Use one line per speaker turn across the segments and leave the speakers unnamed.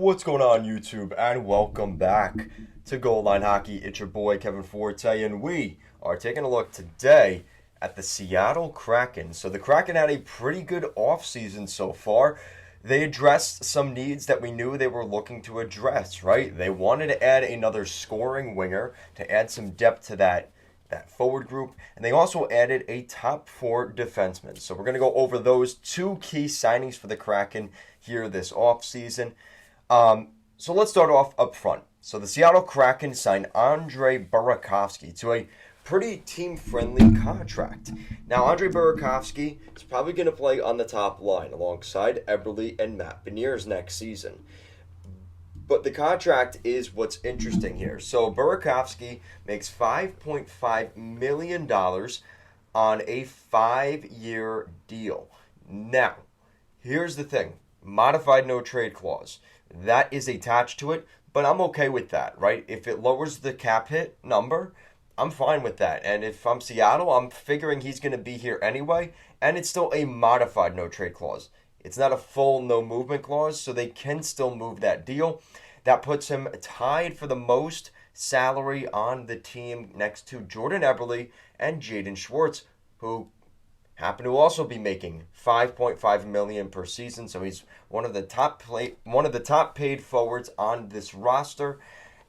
What's going on, YouTube, and welcome back to Goal Line Hockey. It's your boy Kevin Forte, and we are taking a look today at the Seattle Kraken. So the Kraken had a pretty good offseason so far. They addressed some needs that we knew they were looking to address, right? They wanted to add another scoring winger to add some depth to that forward group, and they also added a top four defenseman. So we're going to go over those two key signings for the Kraken here this offseason. So let's start off up front. So the Seattle Kraken signed Andre Burakovsky to a pretty team-friendly contract. Now, Andre Burakovsky is probably going to play on the top line alongside Eberle and Matt Beniers next season. But the contract is what's interesting here. So Burakovsky makes $5.5 million on a 5-year deal. Now, here's the thing. Modified no-trade clause. That is attached to it, but I'm okay with that, right? If it lowers the cap hit number, I'm fine with that. And if I'm Seattle, I'm figuring he's going to be here anyway, and it's still a modified no-trade clause. It's not a full no-movement clause, so they can still move that deal. That puts him tied for the most salary on the team next to Jordan Eberle and Jaden Schultz, who happen to also be making $5.5 million per season. So he's one of the top paid forwards on this roster.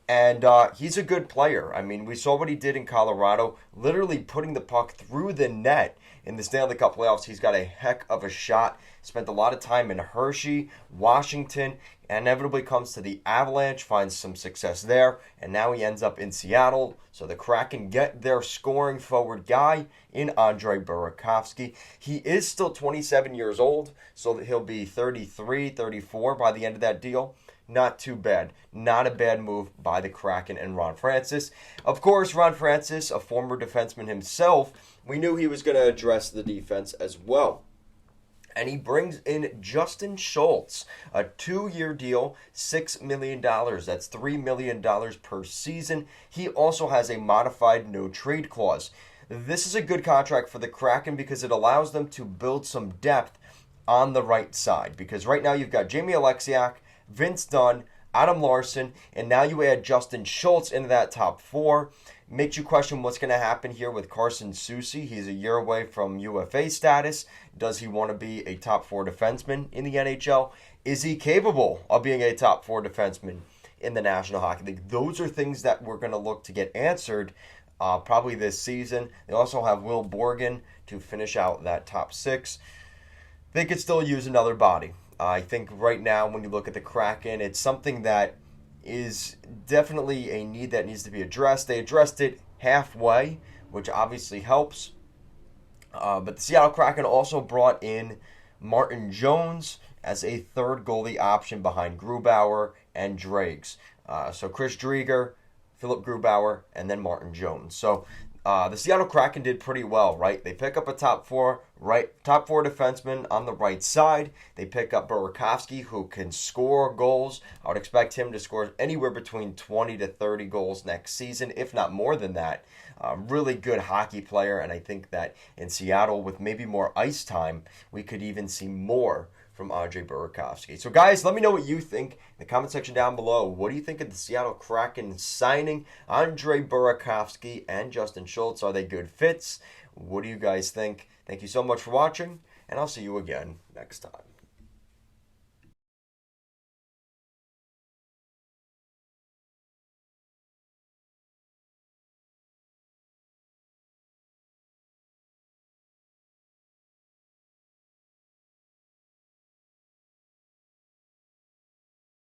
And he's a good player. I mean, we saw what he did in Colorado, literally putting the puck through the net in the Stanley Cup playoffs. He's got a heck of a shot. Spent a lot of time in Hershey, Washington, and inevitably comes to the Avalanche, finds some success there, and now he ends up in Seattle. So the Kraken get their scoring forward guy in Andre Burakovsky. He is still 27 years old, so he'll be 33, 34 by the end of that deal. Not too bad. Not a bad move by the Kraken and Ron Francis. Of course, Ron Francis, a former defenseman himself, we knew he was going to address the defense as well. And he brings in Justin Schultz, a 2-year deal, $6 million. That's $3 million per season. He also has a modified no-trade clause. This is a good contract for the Kraken because it allows them to build some depth on the right side. Because right now you've got Jamie Alexiak, Vince Dunn, Adam Larson, and now you add Justin Schultz into that top four. Makes you question what's going to happen here with Carson Soucy. He's a year away from UFA status. Does he want to be a top four defenseman in the NHL? Is he capable of being a top four defenseman in the National Hockey League? Those are things that we're going to look to get answered probably this season. They also have Will Borgen to finish out that top six. They could still use another body. I think right now when you look at the Kraken, it's something that is definitely a need that needs to be addressed. They addressed it halfway, which obviously helps. But the Seattle Kraken also brought in Martin Jones as a third goalie option behind Grubauer and Drags. So Chris Drieger, Philip Grubauer, and then Martin Jones. So the Seattle Kraken did pretty well, right? They pick up a top four defenseman on the right side. They pick up Burakovsky, who can score goals. I would expect him to score anywhere between 20 to 30 goals next season, if not more than that. Really good hockey player, and I think that in Seattle, with maybe more ice time, we could even see more from Andre Burakovsky. So guys, let me know what you think in the comment section down below. What do you think of the Seattle Kraken signing Andre Burakovsky and Justin Schultz? Are they good fits? What do you guys think? Thank you so much for watching, and I'll see you again next time.